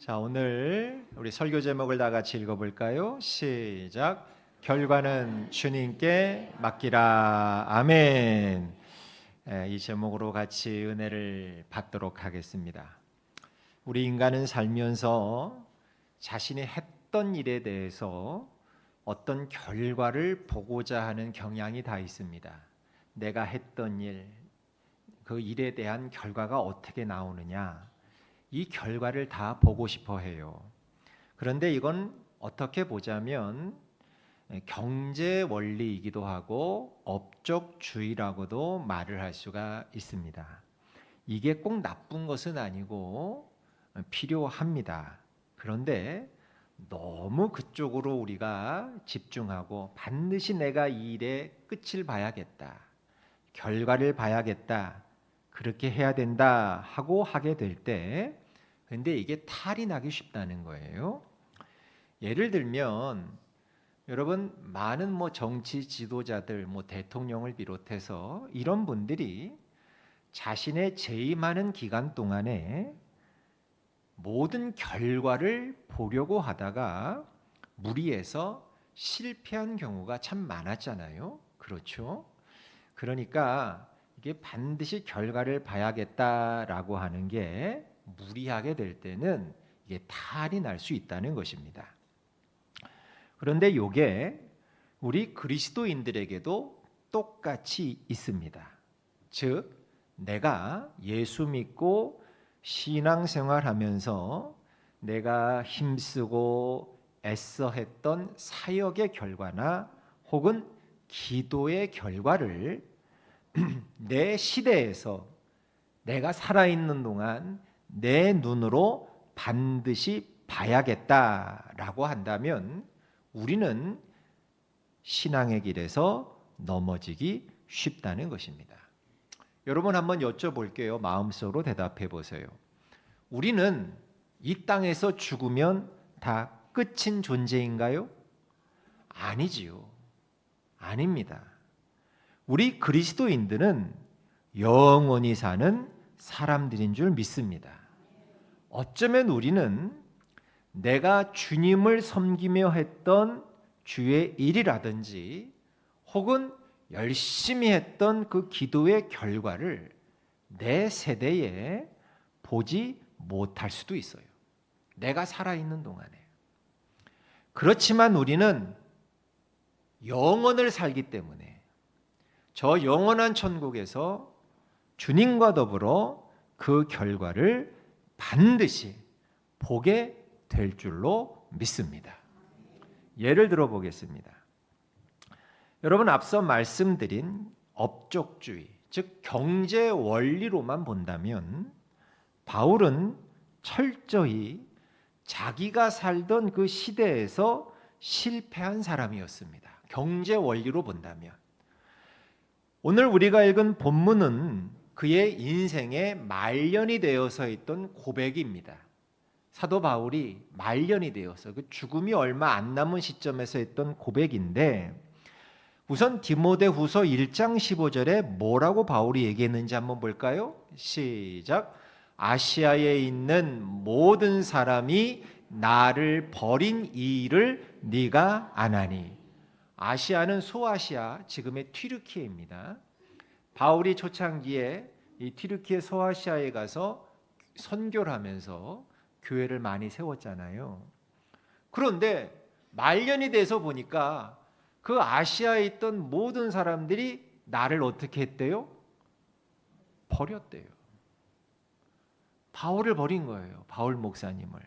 자, 오늘 우리 설교 제목을 다 같이 읽어볼까요? 시작. 결과는 주님께 맡기라. 아멘. 이 제목으로 같이 은혜를 받도록 하겠습니다. 우리 인간은 살면서 자신이 했던 일에 대해서 어떤 결과를 보고자 하는 경향이 다 있습니다. 내가 했던 일, 그 일에 대한 결과가 어떻게 나오느냐, 이 결과를 다 보고 싶어 해요. 그런데 이건 어떻게 보자면 경제 원리이기도 하고 업적주의라고도 말을 할 수가 있습니다. 이게 꼭 나쁜 것은 아니고 필요합니다. 그런데 너무 그쪽으로 우리가 집중하고 반드시 내가 이 일의 끝을 봐야겠다, 결과를 봐야겠다, 그렇게 해야 된다 하고 하게 될 때, 근데 이게 탈이 나기 쉽다는 거예요. 예를 들면 여러분, 많은 정치 지도자들, 대통령을 비롯해서 이런 분들이 자신의 재임하는 기간 동안에 모든 결과를 보려고 하다가 무리해서 실패한 경우가 참 많았잖아요. 그렇죠? 그러니까 이게 반드시 결과를 봐야겠다라고 하는 게 무리하게 될 때는 이게 탈이 날 수 있다는 것입니다. 그런데 이게 우리 그리스도인들에게도 똑같이 있습니다. 즉, 내가 예수 믿고 신앙생활하면서 내가 힘쓰고 애써 했던 사역의 결과나 혹은 기도의 결과를 내 시대에서 내가 살아있는 동안 내 눈으로 반드시 봐야겠다라고 한다면 우리는 신앙의 길에서 넘어지기 쉽다는 것입니다. 여러분, 한번 여쭤볼게요. 마음속으로 대답해 보세요. 우리는 이 땅에서 죽으면 다 끝인 존재인가요? 아니지요. 아닙니다. 우리 그리스도인들은 영원히 사는 사람들인 줄 믿습니다. 어쩌면 우리는 내가 주님을 섬기며 했던 주의 일이라든지 혹은 열심히 했던 그 기도의 결과를 내 세대에 보지 못할 수도 있어요. 내가 살아있는 동안에. 그렇지만 우리는 영원을 살기 때문에 저 영원한 천국에서 주님과 더불어 그 결과를 반드시 보게 될 줄로 믿습니다. 예를 들어 보겠습니다. 여러분, 앞서 말씀드린 업적주의, 즉 경제 원리로만 본다면 바울은 철저히 자기가 살던 그 시대에서 실패한 사람이었습니다. 경제 원리로 본다면. 오늘 우리가 읽은 본문은 그의 인생의 말년이 되어서 있던 고백입니다. 사도 바울이 말년이 되어서 그 죽음이 얼마 안 남은 시점에서 했던 고백인데, 우선 디모데후서 1장 15절에 뭐라고 바울이 얘기했는지 한번 볼까요? 시작. 아시아에 있는 모든 사람이 나를 버린 이 일을 네가 아나니. 아시아는 소아시아, 지금의 튀르키예입니다. 바울이 초창기에 이 튀르키예 소아시아에 가서 선교를 하면서 교회를 많이 세웠잖아요. 그런데 말년이 돼서 보니까 그 아시아에 있던 모든 사람들이 나를 어떻게 했대요? 버렸대요. 바울을 버린 거예요. 바울 목사님을.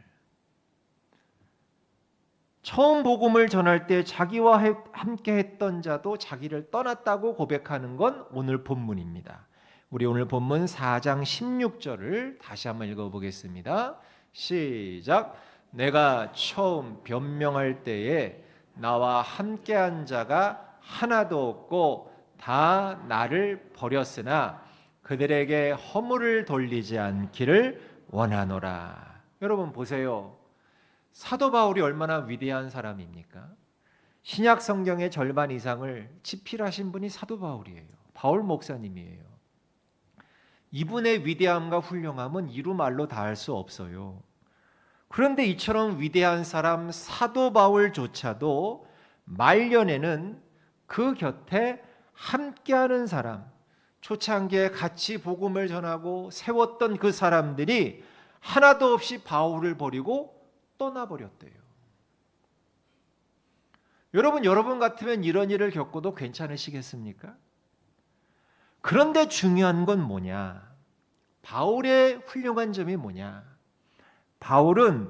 처음 복음을 전할 때 자기와 함께 했던 자도 자기를 떠났다고 고백하는 건 오늘 본문입니다. 우리 오늘 본문 4장 16절을 다시 한번 읽어보겠습니다. 시작. 내가 처음 변명할 때에 나와 함께한 자가 하나도 없고 다 나를 버렸으나 그들에게 허물을 돌리지 않기를 원하노라. 여러분 보세요. 사도 바울이 얼마나 위대한 사람입니까? 신약 성경의 절반 이상을 집필하신 분이 사도 바울이에요. 바울 목사님이에요. 이분의 위대함과 훌륭함은 이루 말로 다 할 수 없어요. 그런데 이처럼 위대한 사람 사도 바울조차도 말년에는 그 곁에 함께하는 사람, 초창기에 같이 복음을 전하고 세웠던 그 사람들이 하나도 없이 바울을 버리고 떠나버렸대요. 여러분 같으면 이런 일을 겪어도 괜찮으시겠습니까? 그런데 중요한 건 뭐냐? 바울의 훌륭한 점이 뭐냐? 바울은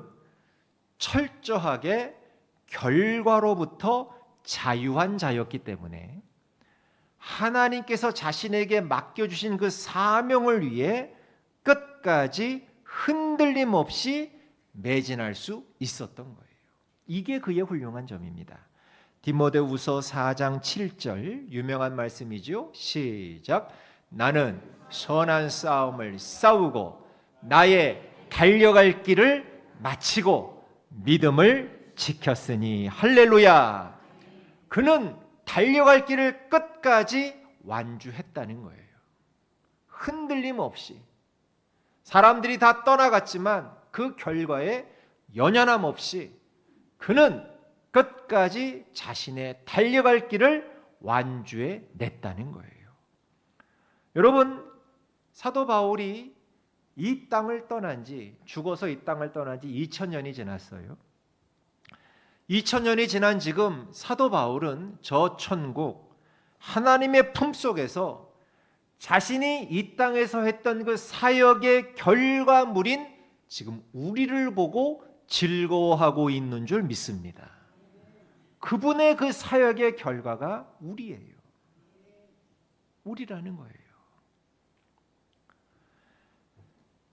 철저하게 결과로부터 자유한 자였기 때문에 하나님께서 자신에게 맡겨주신 그 사명을 위해 끝까지 흔들림 없이 매진할 수 있었던 거예요. 이게 그의 훌륭한 점입니다. 디모데후서 4장 7절 유명한 말씀이죠. 시작. 나는 선한 싸움을 싸우고 나의 달려갈 길을 마치고 믿음을 지켰으니 할렐루야. 그는 달려갈 길을 끝까지 완주했다는 거예요. 흔들림 없이. 사람들이 다 떠나갔지만 그 결과에 연연함 없이 그는 끝까지 자신의 달려갈 길을 완주해 냈다는 거예요. 여러분, 사도 바울이 이 땅을 떠난 지, 죽어서 이 땅을 떠난 지 2000년이 지났어요. 2000년이 지난 지금 사도 바울은 저 천국 하나님의 품속에서 자신이 이 땅에서 했던 그 사역의 결과물인 지금 우리를 보고 즐거워하고 있는 줄 믿습니다. 그분의 그 사역의 결과가 우리예요. 우리라는 거예요.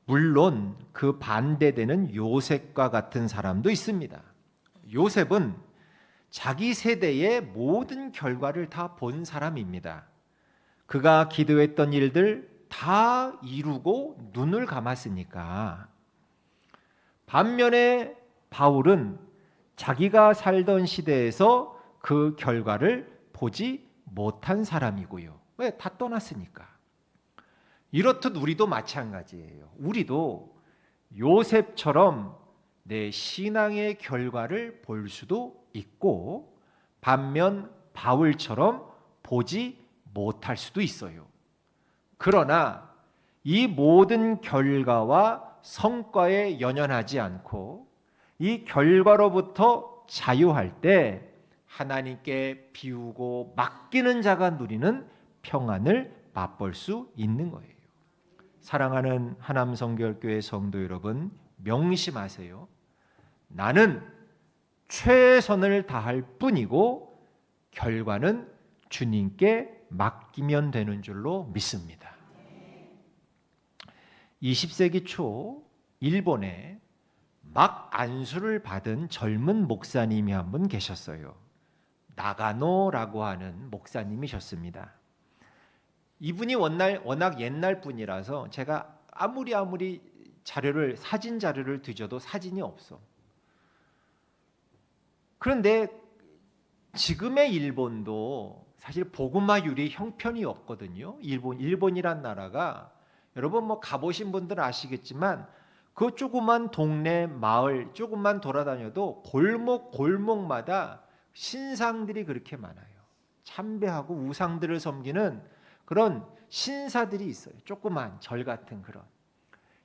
물론 그 반대되는 요셉과 같은 사람도 있습니다. 요셉은 자기 세대의 모든 결과를 다 본 사람입니다. 그가 기도했던 일들 다 이루고 눈을 감았으니까. 반면에 바울은 자기가 살던 시대에서 그 결과를 보지 못한 사람이고요. 왜? 다 떠났으니까. 이렇듯 우리도 마찬가지예요. 우리도 요셉처럼 내 신앙의 결과를 볼 수도 있고 반면 바울처럼 보지 못할 수도 있어요. 그러나 이 모든 결과와 성과에 연연하지 않고 이 결과로부터 자유할 때 하나님께 비우고 맡기는 자가 누리는 평안을 맛볼 수 있는 거예요. 사랑하는 하남성결교회 성도 여러분, 명심하세요. 나는 최선을 다할 뿐이고 결과는 주님께 맡기면 되는 줄로 믿습니다. 20세기 초 일본에 막 안수를 받은 젊은 목사님이 한 분 계셨어요. 나가노라고 하는 목사님이셨습니다. 이분이 워낙 옛날 분이라서 제가 아무리 사진 자료를 뒤져도 사진이 없어. 그런데 지금의 일본도 사실 복음화율이 형편이 없거든요. 일본이란 나라가 여러분 뭐 가보신 분들은 아시겠지만 그 조그만 동네 마을 조금만 돌아다녀도 골목마다 신상들이 그렇게 많아요. 참배하고 우상들을 섬기는 그런 신사들이 있어요. 조그만 절 같은 그런.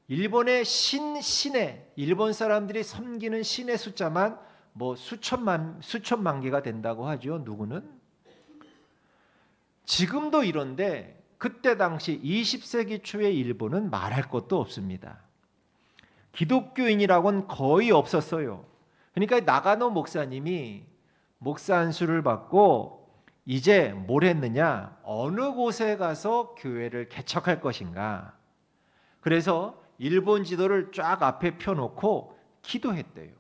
일본의 신의 일본 사람들이 섬기는 신의 숫자만 뭐 수천만 개가 된다고 하죠. 누구는? 지금도 이런데 그때 당시 20세기 초의 일본은 말할 것도 없습니다. 기독교인이라고는 거의 없었어요. 그러니까 나가노 목사님이 목사 안수를 받고 이제 뭘 했느냐? 어느 곳에 가서 교회를 개척할 것인가? 그래서 일본 지도를 쫙 앞에 펴놓고 기도했대요.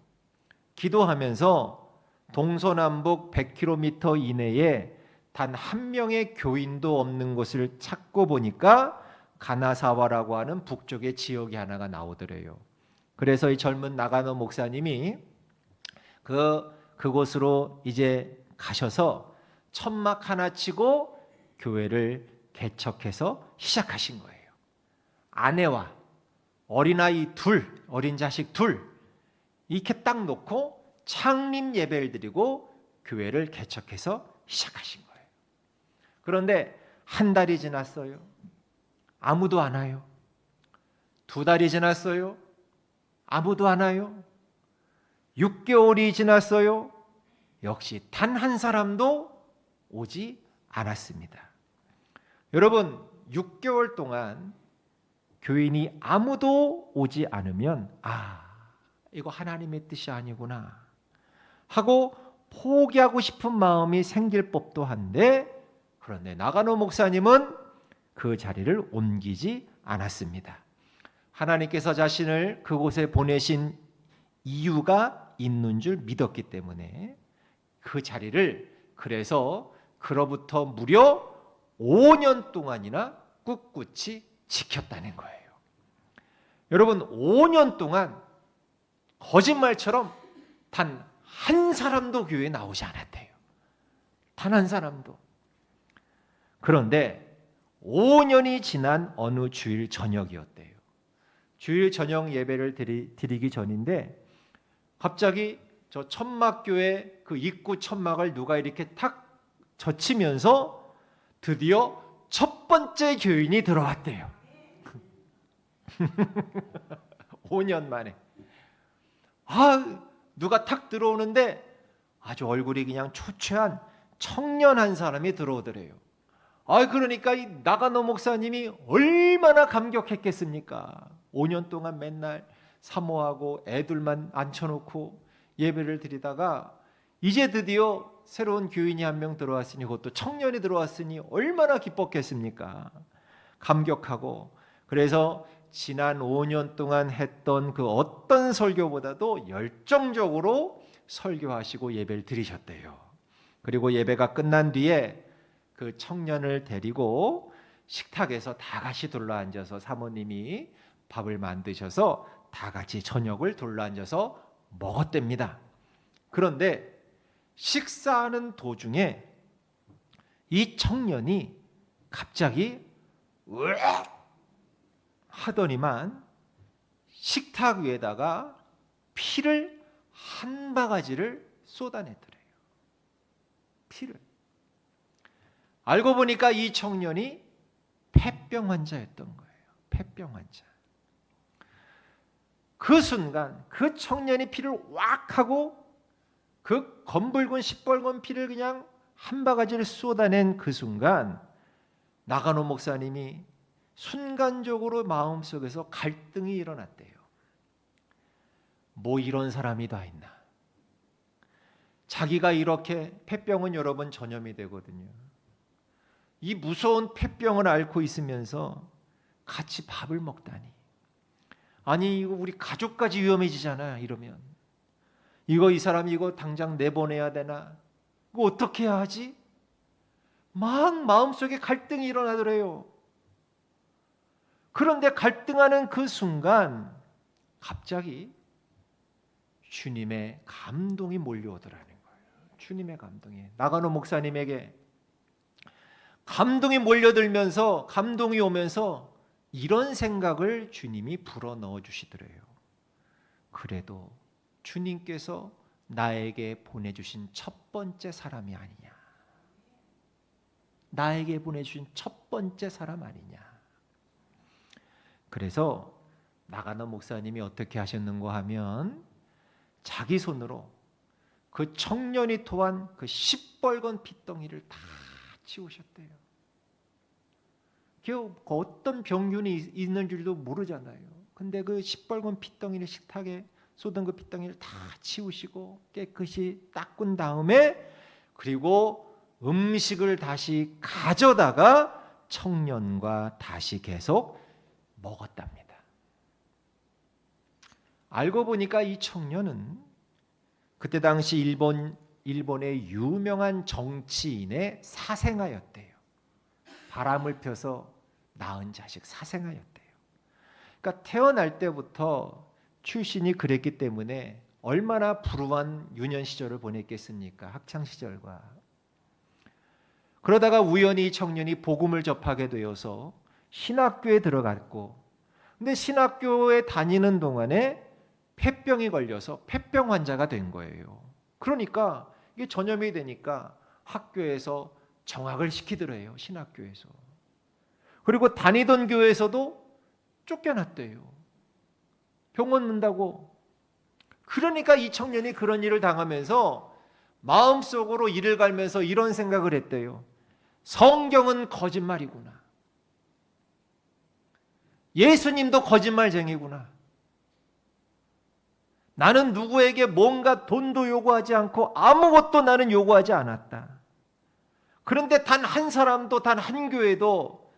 기도하면서 동서남북 100km 이내에 단 한 명의 교인도 없는 곳을 찾고 보니까 가나사와라고 하는 북쪽의 지역이 하나가 나오더래요. 그래서 이 젊은 나가노 목사님이 그곳으로 이제 가셔서 천막 하나 치고 교회를 개척해서 시작하신 거예요. 아내와 어린 자식 둘, 이렇게 딱 놓고 창립 예배를 드리고 교회를 개척해서 시작하신 거예요. 그런데 한 달이 지났어요. 아무도 안 와요. 2달이 지났어요. 아무도 안 와요. 6개월이 지났어요. 역시 단 한 사람도 오지 않았습니다. 여러분, 6개월 동안 교인이 아무도 오지 않으면 이거 하나님의 뜻이 아니구나 하고 포기하고 싶은 마음이 생길 법도 한데, 그런데 나가노 목사님은 그 자리를 옮기지 않았습니다. 하나님께서 자신을 그곳에 보내신 이유가 있는 줄 믿었기 때문에 그 자리를 그래서 그로부터 무려 5년 동안이나 꿋꿋이 지켰다는 거예요. 여러분, 5년 동안 거짓말처럼 단 한 사람도 교회에 나오지 않았대요. 단 한 사람도. 그런데 5년이 지난 어느 주일 저녁이었대요. 주일 저녁 예배를 드리기 전인데 갑자기 저 천막교회 그 입구 천막을 누가 이렇게 탁 젖히면서 드디어 첫 번째 교인이 들어왔대요. 5년 만에. 누가 탁 들어오는데 아주 얼굴이 그냥 초췌한 청년 한 사람이 들어오더래요. 그러니까 이 나가노 목사님이 얼마나 감격했겠습니까? 5년 동안 맨날 사모하고 애들만 앉혀놓고 예배를 드리다가 이제 드디어 새로운 교인이 한 명 들어왔으니, 그것도 청년이 들어왔으니 얼마나 기뻤겠습니까? 감격하고, 그래서 지난 5년 동안 했던 그 어떤 설교보다도 열정적으로 설교하시고 예배를 드리셨대요. 그리고 예배가 끝난 뒤에 그 청년을 데리고 식탁에서 다 같이 둘러앉아서 사모님이 밥을 만드셔서 다 같이 저녁을 둘러앉아서 먹었답니다. 그런데 식사하는 도중에 이 청년이 갑자기 으악 하더니만 식탁 위에다가 피를 한 바가지를 쏟아내더래요. 피를. 알고 보니까 이 청년이 폐병 환자였던 거예요. 폐병 환자. 그 순간 그 청년이 피를 왁 하고 그 검붉은 시뻘건 피를 그냥 한 바가지를 쏟아낸 그 순간 나가노 목사님이 순간적으로 마음속에서 갈등이 일어났대요. 뭐 이런 사람이 다 있나. 자기가 이렇게, 폐병은 여러분 전염이 되거든요. 이 무서운 폐병을 앓고 있으면서 같이 밥을 먹다니. 아니 이거 우리 가족까지 위험해지잖아. 이러면 이 사람이 이거 당장 내보내야 되나? 이거 어떻게 해야 하지? 막 마음속에 갈등이 일어나더래요. 그런데 갈등하는 그 순간 갑자기 주님의 감동이 몰려오더라는 거예요. 주님의 감동이 나가노 목사님에게 감동이 몰려들면서, 감동이 오면서 이런 생각을 주님이 불어넣어 주시더래요. 그래도 주님께서 나에게 보내주신 첫 번째 사람이 아니냐. 나에게 보내주신 첫 번째 사람 아니냐. 그래서 나가노 목사님이 어떻게 하셨는가 하면 자기 손으로 그 청년이 토한 그 시뻘건 핏덩이를 다 치우셨대요. 그 어떤 병균이 있는 줄도 모르잖아요. 근데 그 시뻘건 핏덩이를, 식탁에 쏟은 그 핏덩이를 다 치우시고 깨끗이 닦은 다음에, 그리고 음식을 다시 가져다가 청년과 다시 계속 먹었답니다. 알고 보니까 이 청년은 그때 당시 일본의 유명한 정치인의 사생아였대요. 바람을 펴서 낳은 자식 사생아였대요. 그러니까 태어날 때부터 출신이 그랬기 때문에 얼마나 불우한 유년 시절을 보냈겠습니까? 학창 시절과. 그러다가 우연히 청년이 복음을 접하게 되어서 신학교에 들어갔고, 근데 신학교에 다니는 동안에 폐병이 걸려서 폐병 환자가 된 거예요. 그러니까 이게 전염이 되니까 학교에서 정학을 시키더래요. 신학교에서. 그리고 다니던 교회에서도 쫓겨났대요. 병원 문다고. 그러니까 이 청년이 그런 일을 당하면서 마음속으로 이를 갈면서 이런 생각을 했대요. 성경은 거짓말이구나. 예수님도 거짓말쟁이구나. 나는 누구에게 뭔가 돈도 요구하지 않고 아무것도 나는 요구하지 않았다. 그런데 단 한 사람도, 단 한 교회도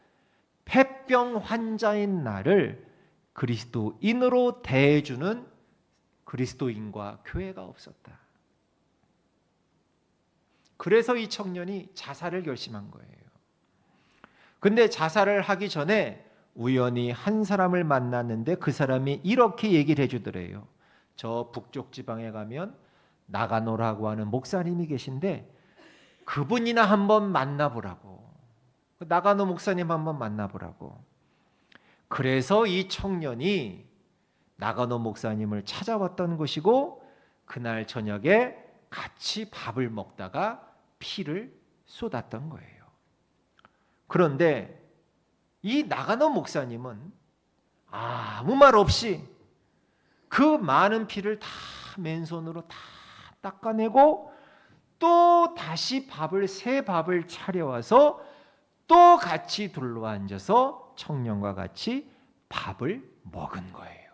폐병 환자인 나를 그리스도인으로 대해주는 그리스도인과 교회가 없었다. 그래서 이 청년이 자살을 결심한 거예요. 근데 자살을 하기 전에 우연히 한 사람을 만났는데 그 사람이 이렇게 얘기를 해주더래요. 저 북쪽 지방에 가면 나가노라고 하는 목사님이 계신데 그분이나 한번 만나보라고. 나가노 목사님 한번 만나보라고. 그래서 이 청년이 나가노 목사님을 찾아왔던 것이고 그날 저녁에 같이 밥을 먹다가 피를 쏟았던 거예요. 그런데 이 나가노 목사님은 아무 말 없이 그 많은 피를 다 맨손으로 다 닦아내고 또 다시 새 밥을 차려와서 또 같이 둘러앉아서 청년과 같이 밥을 먹은 거예요.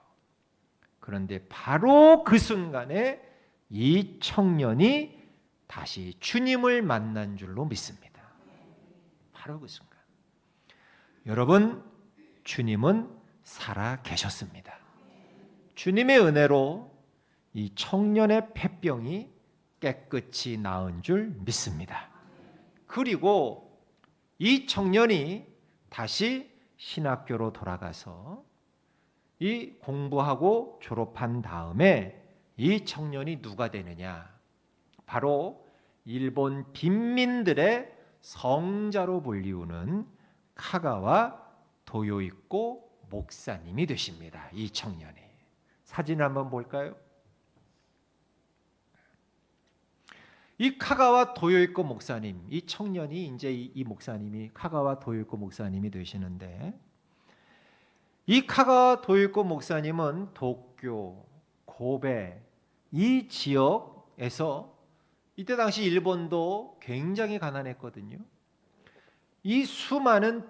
그런데 바로 그 순간에 이 청년이 다시 주님을 만난 줄로 믿습니다. 바로 그 순간. 여러분, 주님은 살아 계셨습니다. 주님의 은혜로 이 청년의 폐병이 깨끗이 나은 줄 믿습니다. 그리고 이 청년이 다시 신학교로 돌아가서 이 공부하고 졸업한 다음에 이 청년이 누가 되느냐? 바로 일본 빈민들의 성자로 불리우는 카가와 도요이코 목사님이 되십니다. 이 청년이. 사진 한번 볼까요? 이 카가와 도요이코 목사님, 이 청년이 이제 이 목사님이 카가와 도요이코 목사님이 되시는데 이 카가와 도요이코 목사님은 도쿄, 고베 이 지역에서 이때 당시 일본도 굉장히 가난했거든요. 이 수많은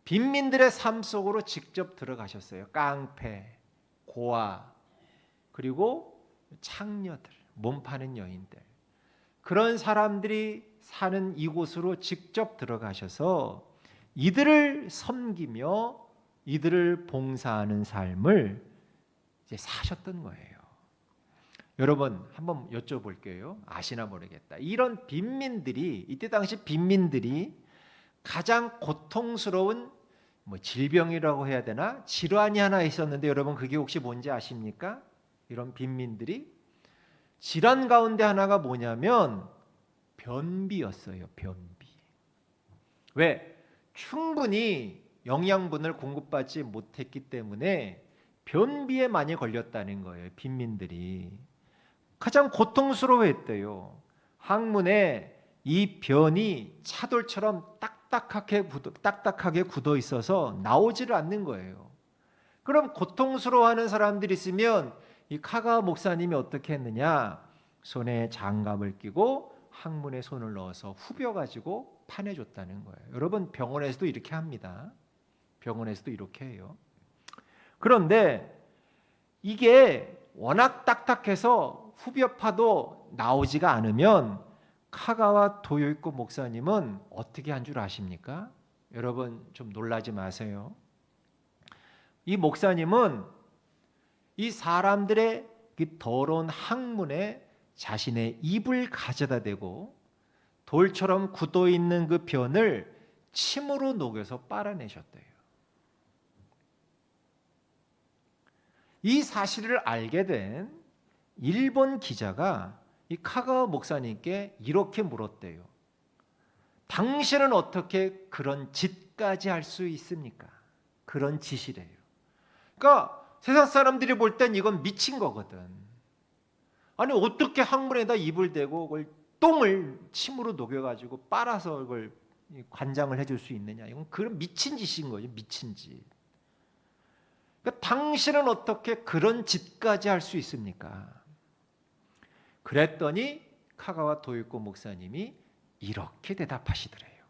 빈민들의 삶 속으로 직접 들어가셨어요. 깡패, 고아, 그리고 창녀들, 몸 파는 여인들. 그런 사람들이 사는 이곳으로 직접 들어가셔서 이들을 섬기며 이들을 봉사하는 삶을 이제 사셨던 거예요. 여러분 한번 여쭤볼게요. 아시나 모르겠다. 이런 빈민들이 이때 당시 빈민들이 가장 고통스러운 질병이라고 해야 되나? 질환이 하나 있었는데 여러분 그게 혹시 뭔지 아십니까? 이런 빈민들이 질환 가운데 하나가 뭐냐면 변비였어요. 변비. 왜? 충분히 영양분을 공급받지 못했기 때문에 변비에 많이 걸렸다는 거예요. 빈민들이. 가장 고통스러워했대요. 항문에 이 변이 차돌처럼 딱딱하게 굳어 있어서 나오지를 않는 거예요. 그럼 고통스러워하는 사람들이 있으면 이 카가 목사님이 어떻게 했느냐? 손에 장갑을 끼고 항문에 손을 넣어서 후벼가지고 파내줬다는 거예요. 여러분 병원에서도 이렇게 합니다. 병원에서도 이렇게 해요. 그런데 이게 워낙 딱딱해서 후벼 파도 나오지가 않으면 카가와 도요이코 목사님은 어떻게 한 줄 아십니까? 여러분 좀 놀라지 마세요. 이 목사님은 이 사람들의 더러운 항문에 자신의 입을 가져다 대고 돌처럼 굳어 있는 그 변을 침으로 녹여서 빨아내셨대요. 이 사실을 알게 된 일본 기자가 이 카가와 목사님께 이렇게 물었대요. 당신은 어떻게 그런 짓까지 할 수 있습니까? 그런 짓이래요. 그러니까 세상 사람들이 볼 땐 이건 미친 거거든. 아니 어떻게 항문에다 입을 대고 그걸 똥을 침으로 녹여가지고 빨아서 그걸 관장을 해줄 수 있느냐. 이건 그런 미친 짓인 거죠. 미친 짓. 그러니까 당신은 어떻게 그런 짓까지 할 수 있습니까? 그랬더니 카가와 도요코 목사님이 이렇게 대답하시더래요.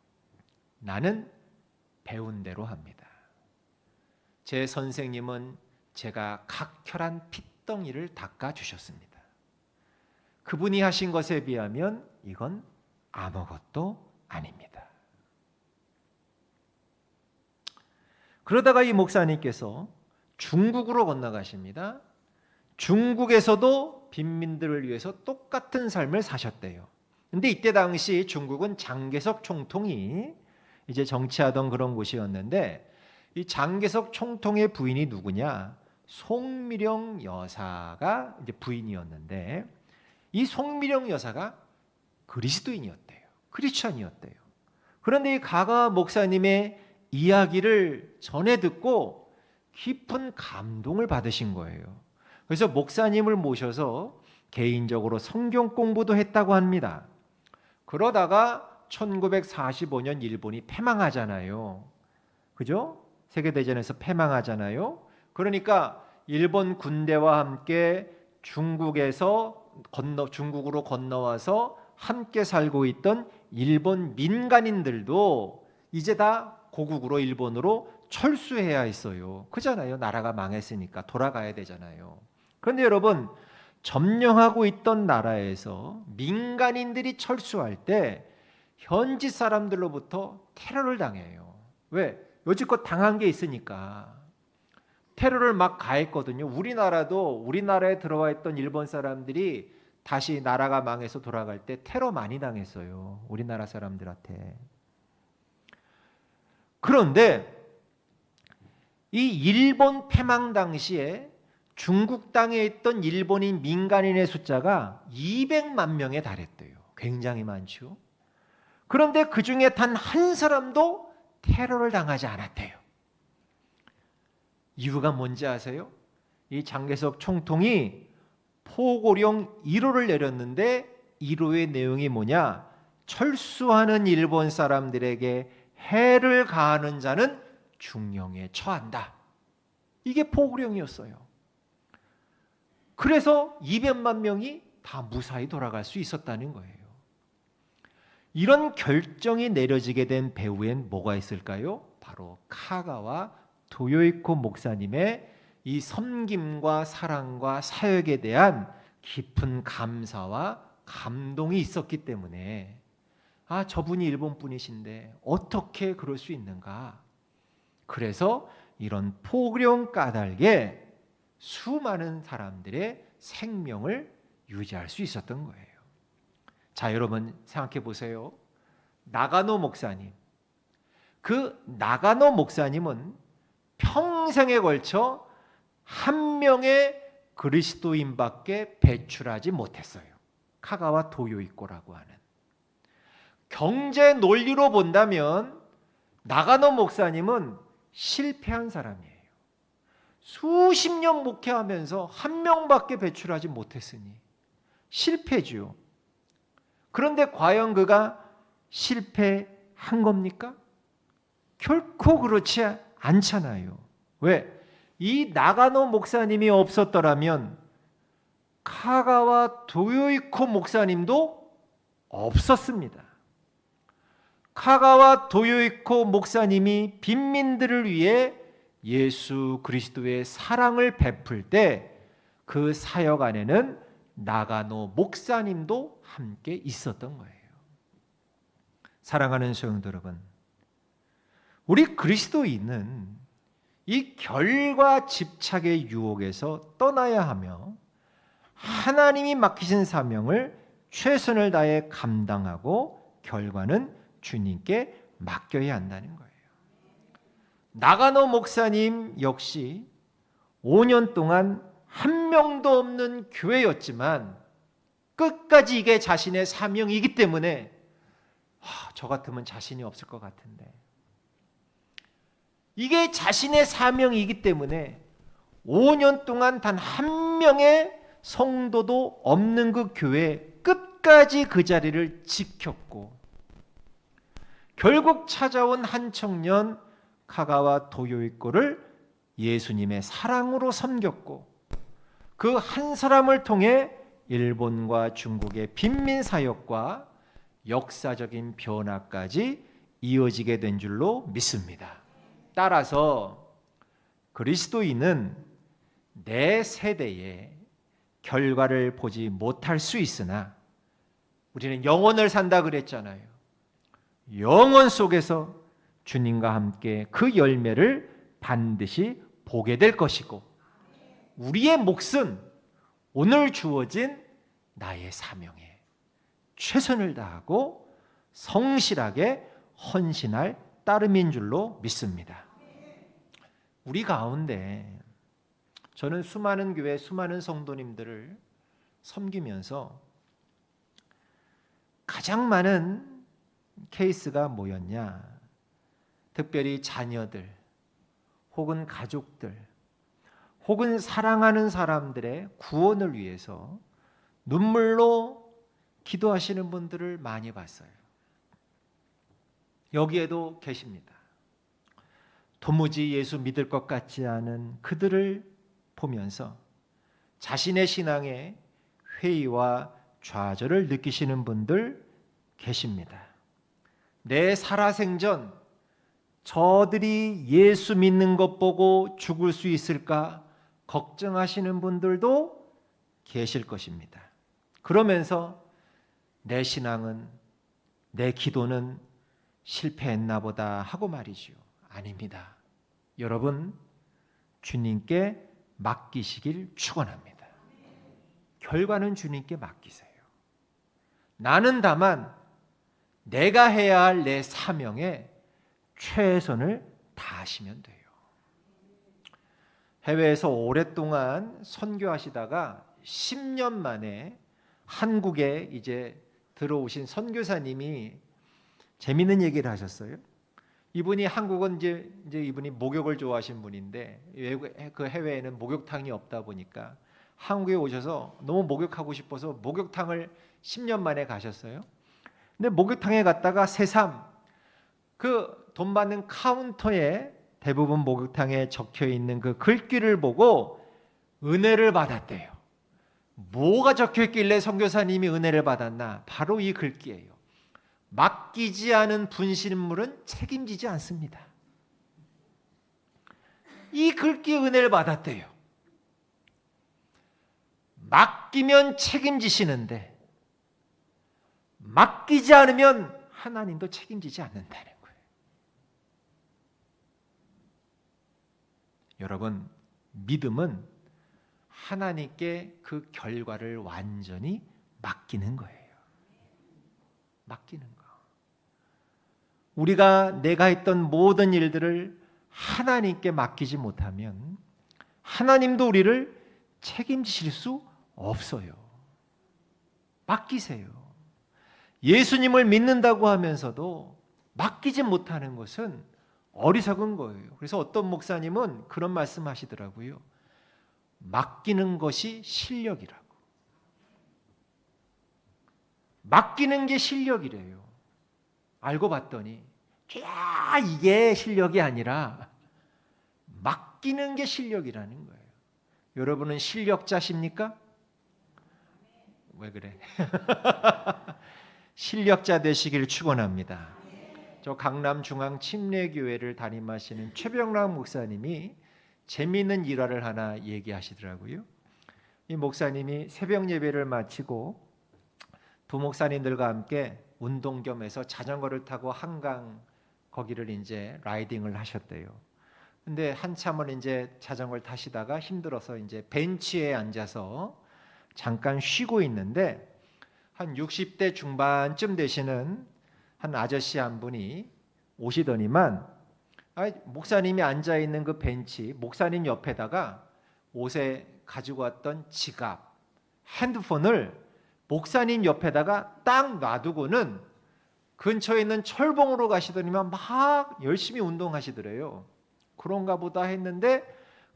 나는 배운 대로 합니다. 제 선생님은 제가 각혈한 핏덩이를 닦아주셨습니다. 그분이 하신 것에 비하면 이건 아무것도 아닙니다. 그러다가 이 목사님께서 중국으로 건너가십니다. 중국에서도 빈민들을 위해서 똑같은 삶을 사셨대요. 근데 이때 당시 중국은 장개석 총통이 이제 정치하던 그런 곳이었는데, 이 장개석 총통의 부인이 누구냐? 송미령 여사가 이제 부인이었는데, 이 송미령 여사가 그리스도인이었대요. 크리스천이었대요. 그런데 이 가가 목사님의 이야기를 전해 듣고 깊은 감동을 받으신 거예요. 그래서 목사님을 모셔서 개인적으로 성경 공부도 했다고 합니다. 그러다가 1945년 일본이 패망하잖아요. 그죠? 세계대전에서 패망하잖아요. 그러니까 일본 군대와 함께 중국으로 건너와서 함께 살고 있던 일본 민간인들도 이제 다 고국으로 일본으로 철수해야 했어요. 그잖아요. 나라가 망했으니까 돌아가야 되잖아요. 그런데 여러분, 점령하고 있던 나라에서 민간인들이 철수할 때 현지 사람들로부터 테러를 당해요. 왜? 여지껏 당한 게 있으니까. 테러를 막 가했거든요. 우리나라에 들어와 있던 일본 사람들이 다시 나라가 망해서 돌아갈 때 테러 많이 당했어요. 우리나라 사람들한테. 그런데 이 일본 패망 당시에 중국 땅에 있던 일본인 민간인의 숫자가 200만 명에 달했대요. 굉장히 많죠. 그런데 그 중에 단 한 사람도 테러를 당하지 않았대요. 이유가 뭔지 아세요? 이 장개석 총통이 포고령 1호를 내렸는데 1호의 내용이 뭐냐? 철수하는 일본 사람들에게 해를 가하는 자는 중령에 처한다. 이게 포고령이었어요. 그래서 200만 명이 다 무사히 돌아갈 수 있었다는 거예요. 이런 결정이 내려지게 된 배후엔 뭐가 있을까요? 바로 카가와 도요이코 목사님의 이 섬김과 사랑과 사역에 대한 깊은 감사와 감동이 있었기 때문에, 저분이 일본 분이신데 어떻게 그럴 수 있는가? 그래서 이런 포고령 까닭에 수많은 사람들의 생명을 유지할 수 있었던 거예요. 자, 여러분 생각해 보세요. 나가노 목사님. 그 나가노 목사님은 평생에 걸쳐 한 명의 그리스도인밖에 배출하지 못했어요. 카가와 도요이코라고 하는. 경제 논리로 본다면 나가노 목사님은 실패한 사람이에요. 수십 년 목회하면서 한 명밖에 배출하지 못했으니 실패죠. 그런데 과연 그가 실패한 겁니까? 결코 그렇지 않잖아요. 왜? 이 나가노 목사님이 없었더라면 카가와 도요이코 목사님도 없었습니다. 카가와 도요이코 목사님이 빈민들을 위해 예수 그리스도의 사랑을 베풀 때 그 사역 안에는 나가노 목사님도 함께 있었던 거예요. 사랑하는 성도 여러분, 우리 그리스도인은 이 결과 집착의 유혹에서 떠나야 하며 하나님이 맡기신 사명을 최선을 다해 감당하고 결과는 주님께 맡겨야 한다는 거예요. 나가노 목사님 역시 5년 동안 한 명도 없는 교회였지만 끝까지 이게 자신의 사명이기 때문에 저 같으면 자신이 없을 것 같은데, 이게 자신의 사명이기 때문에 5년 동안 단 한 명의 성도도 없는 그 교회 끝까지 그 자리를 지켰고, 결국 찾아온 한 청년 카가와 도요이코를 예수님의 사랑으로 섬겼고, 그 한 사람을 통해 일본과 중국의 빈민 사역과 역사적인 변화까지 이어지게 된 줄로 믿습니다. 따라서 그리스도인은 내 세대에 결과를 보지 못할 수 있으나 우리는 영원을 산다 그랬잖아요. 영원 속에서 주님과 함께 그 열매를 반드시 보게 될 것이고, 우리의 몫은 오늘 주어진 나의 사명에 최선을 다하고 성실하게 헌신할 따름인 줄로 믿습니다. 우리 가운데 저는 수많은 교회, 수많은 성도님들을 섬기면서 가장 많은 케이스가 뭐였냐? 특별히 자녀들, 혹은 가족들, 혹은 사랑하는 사람들의 구원을 위해서 눈물로 기도하시는 분들을 많이 봤어요. 여기에도 계십니다. 도무지 예수 믿을 것 같지 않은 그들을 보면서 자신의 신앙에 회의와 좌절을 느끼시는 분들 계십니다. 내 살아생전 저들이 예수 믿는 것 보고 죽을 수 있을까 걱정하시는 분들도 계실 것입니다. 그러면서 내 신앙은, 내 기도는 실패했나 보다 하고 말이죠. 아닙니다. 여러분, 주님께 맡기시길 축원합니다. 결과는 주님께 맡기세요. 나는 다만 내가 해야 할 내 사명에 최선을 다하시면 돼요. 해외에서 오랫동안 선교하시다가 10년 만에 한국에 이제 들어오신 선교사님이 재밌는 얘기를 하셨어요. 이분이 한국은 이제 이분이 목욕을 좋아하신 분인데 그 해외에는 목욕탕이 없다 보니까 한국에 오셔서 너무 목욕하고 싶어서 목욕탕을 10년 만에 가셨어요. 근데 목욕탕에 갔다가 새삼 그 돈 받는 카운터에 대부분 목욕탕에 적혀 있는 그 글귀를 보고 은혜를 받았대요. 뭐가 적혀 있길래 선교사님이 은혜를 받았나? 바로 이 글귀예요. 맡기지 않은 분실물은 책임지지 않습니다. 이 글귀에 은혜를 받았대요. 맡기면 책임지시는데 맡기지 않으면 하나님도 책임지지 않는다는 거예요. 여러분, 믿음은 하나님께 그 결과를 완전히 맡기는 거예요. 맡기는 거. 우리가 내가 했던 모든 일들을 하나님께 맡기지 못하면 하나님도 우리를 책임지실 수 없어요. 맡기세요. 예수님을 믿는다고 하면서도 맡기지 못하는 것은 어리석은 거예요. 그래서 어떤 목사님은 그런 말씀 하시더라고요. 맡기는 것이 실력이라고. 맡기는 게 실력이래요. 알고 봤더니 이게 실력이 아니라 맡기는 게 실력이라는 거예요. 여러분은 실력자십니까? 왜 그래? 실력자 되시길 축원합니다. 저 강남 중앙 침례교회를 담임하시는 최병락 목사님이 재미있는 일화를 하나 얘기하시더라고요. 이 목사님이 새벽 예배를 마치고 두 목사님들과 함께 운동 겸해서 자전거를 타고 한강 거기를 이제 라이딩을 하셨대요. 근데 한참을 이제 자전거를 타시다가 힘들어서 이제 벤치에 앉아서 잠깐 쉬고 있는데 한 60대 중반쯤 되시는 한 아저씨 한 분이 오시더니만 목사님이 앉아 있는 그 벤치, 목사님 옆에다가 옷에 가지고 왔던 지갑, 핸드폰을 목사님 옆에다가 딱 놔두고는 근처에 있는 철봉으로 가시더니만 막 열심히 운동하시더래요. 그런가 보다 했는데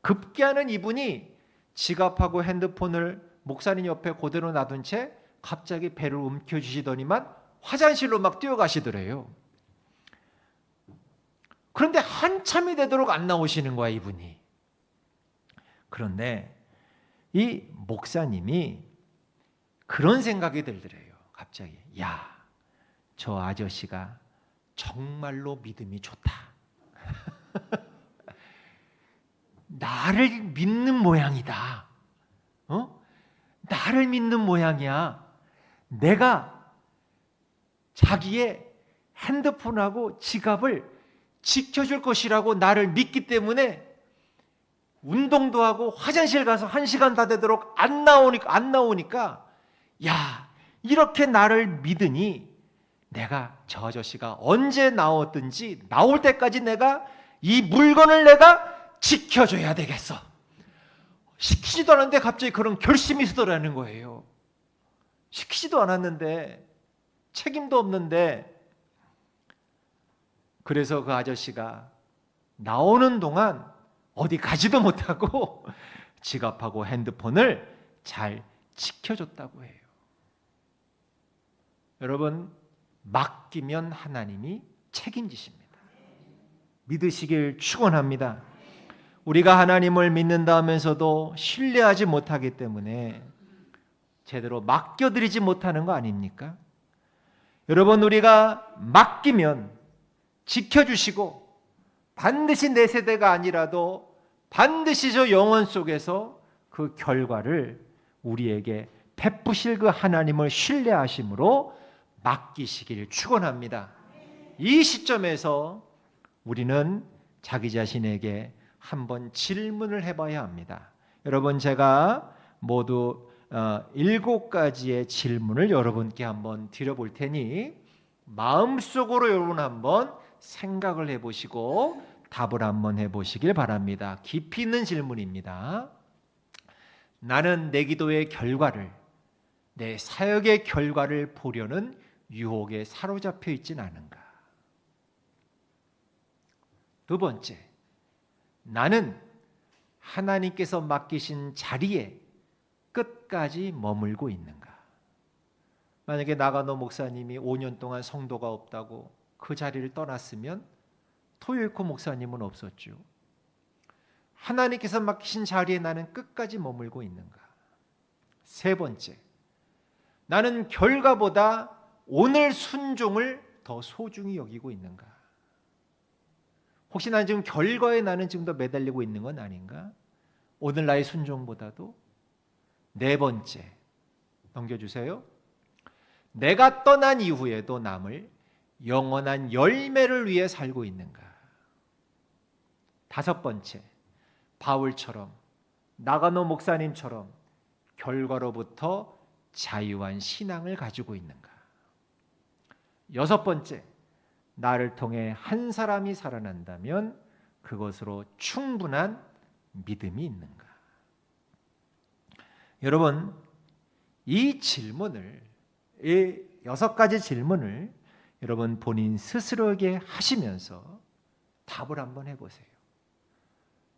급기야는 이분이 지갑하고 핸드폰을 목사님 옆에 그대로 놔둔 채 갑자기 배를 움켜쥐시더니만 화장실로 막 뛰어가시더래요. 그런데 한참이 되도록 안 나오시는 거야, 이분이. 그런데 이 목사님이 그런 생각이 들더래요. 갑자기, 야, 저 아저씨가 정말로 믿음이 좋다. 나를 믿는 모양이다. 나를 믿는 모양이야. 내가 자기의 핸드폰하고 지갑을 지켜줄 것이라고 나를 믿기 때문에 운동도 하고 화장실 가서 1시간 다 되도록 안 나오니까 야, 이렇게 나를 믿으니 내가 저 아저씨가 언제 나오든지 나올 때까지 내가 이 물건을 내가 지켜줘야 되겠어. 시키지도 않았는데 갑자기 그런 결심이 있더라는 거예요. 시키지도 않았는데, 책임도 없는데. 그래서 그 아저씨가 나오는 동안 어디 가지도 못하고 지갑하고 핸드폰을 잘 지켜줬다고 해요. 여러분, 맡기면 하나님이 책임지십니다. 믿으시길 축원합니다. 우리가 하나님을 믿는다 하면서도 신뢰하지 못하기 때문에 제대로 맡겨드리지 못하는 거 아닙니까? 여러분, 우리가 맡기면 지켜주시고 반드시 내 세대가 아니라도 반드시 저 영혼 속에서 그 결과를 우리에게 베푸실 그 하나님을 신뢰하심으로 맡기시길 축원합니다. 이 시점에서 우리는 자기 자신에게 한번 질문을 해봐야 합니다. 여러분, 제가 모두 7가지의 질문을 여러분께 한번 드려볼 테니 마음속으로 여러분 한번 생각을 해보시고 답을 한번 해보시길 바랍니다. 깊이 있는 질문입니다. 나는 내 기도의 결과를, 내 사역의 결과를 보려는 유혹에 사로잡혀 있진 않은가? 두 번째, 나는 하나님께서 맡기신 자리에 끝까지 머물고 있는가? 만약에 나가노 목사님이 5년 동안 성도가 없다고 그 자리를 떠났으면 토요일코 목사님은 없었죠. 하나님께서 맡기신 자리에 나는 끝까지 머물고 있는가? 세 번째, 나는 결과보다 오늘 순종을 더 소중히 여기고 있는가? 혹시 난 지금 결과에 나는 지금 더 매달리고 있는 건 아닌가? 오늘 나의 순종보다도. 네 번째, 넘겨주세요. 내가 떠난 이후에도 남을 영원한 열매를 위해 살고 있는가? 다섯 번째, 바울처럼, 나가노 목사님처럼 결과로부터 자유한 신앙을 가지고 있는가? 여섯 번째, 나를 통해 한 사람이 살아난다면 그것으로 충분한 믿음이 있는가? 여러분, 이 6가지 질문을 여러분 본인 스스로에게 하시면서 답을 한번 해보세요.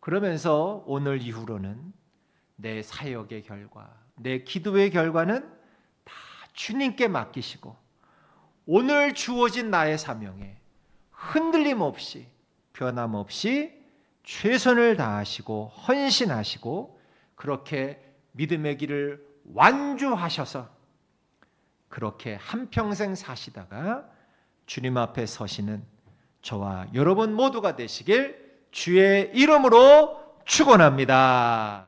그러면서 오늘 이후로는 내 사역의 결과, 내 기도의 결과는 다 주님께 맡기시고 오늘 주어진 나의 사명에 흔들림 없이 변함없이 최선을 다하시고 헌신하시고 그렇게 믿음의 길을 완주하셔서 그렇게 한평생 사시다가 주님 앞에 서시는 저와 여러분 모두가 되시길 주의 이름으로 축원합니다.